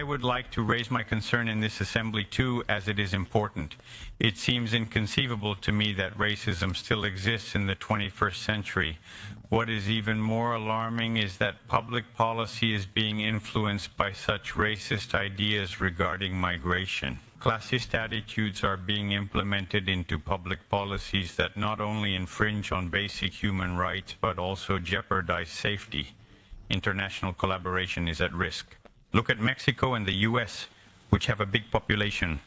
I would like to raise my concern in this assembly too, as it is important. It seems inconceivable to me that racism still exists in the 21st century. What is even more alarming is that public policy is being influenced by such racist ideas regarding migration. Classist attitudes are being implemented into public policies that not only infringe on basic human rights but also jeopardize safety. International collaboration is at risk. Look at Mexico and the US, which have a big population.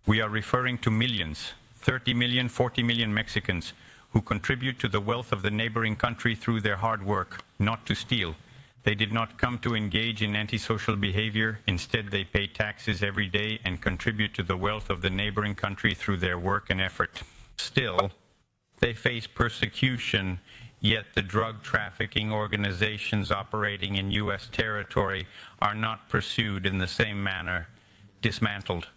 We are referring to millions, 30 million, 40 million Mexicans who contribute to the wealth of the neighboring country through their hard work, not to steal. They did not come to engage in antisocial behavior. Instead, they pay taxes every day and contribute to the wealth of the neighboring country through their work and effort. Still, they face persecution, yet the drug trafficking organizations operating in U.S. territory are not pursued in the same manner, dismantled.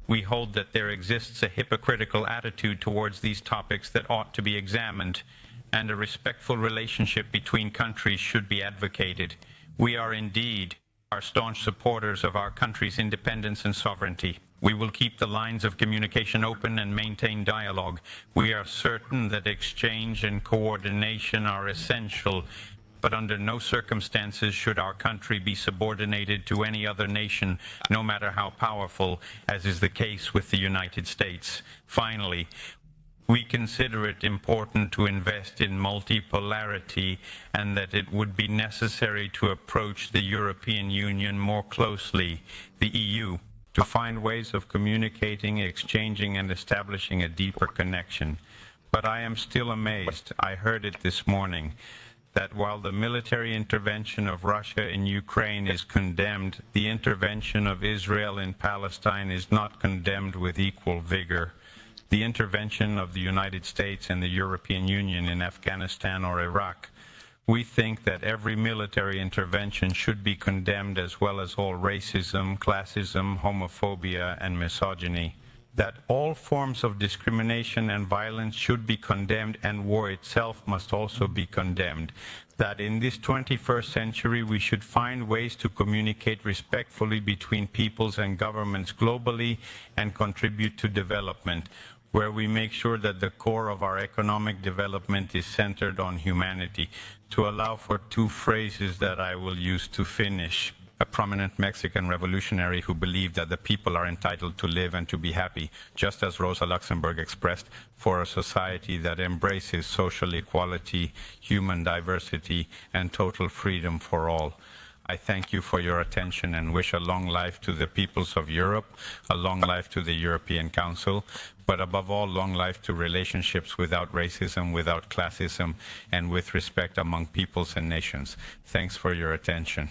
We hold that there exists a hypocritical attitude towards these topics that ought to be examined, and a respectful relationship between countries should be advocated. We are indeed staunch supporters of our country's independence and sovereignty. We will keep the lines of communication open and maintain dialogue. We are certain that exchange and coordination are essential, but under no circumstances should our country be subordinated to any other nation, no matter how powerful, as is the case with the United States. Finally, we consider it important to invest in multipolarity and that it would be necessary to approach the European Union more closely, the EU, to find ways of communicating, exchanging, and establishing a deeper connection. But I am still amazed, I heard it this morning, that while the military intervention of Russia in Ukraine is condemned, the intervention of Israel in Palestine is not condemned with equal vigor. The intervention of the United States and the European Union in Afghanistan or Iraq. We think that every military intervention should be condemned, as well as all racism, classism, homophobia, and misogyny. That all forms of discrimination and violence should be condemned, and war itself must also be condemned. That in this 21st century we should find ways to communicate respectfully between peoples and governments globally and contribute to development, where we make sure that the core of our economic development is centered on humanity. To allow for two phrases that I will use to finish. A prominent Mexican revolutionary who believed that the people are entitled to live and to be happy, just as Rosa Luxemburg expressed, for a society that embraces social equality, human diversity, and total freedom for all. I thank you for your attention and wish a long life to the peoples of Europe, a long life to the European Council, but above all, long life to relationships without racism, without classism, and with respect among peoples and nations. Thanks for your attention.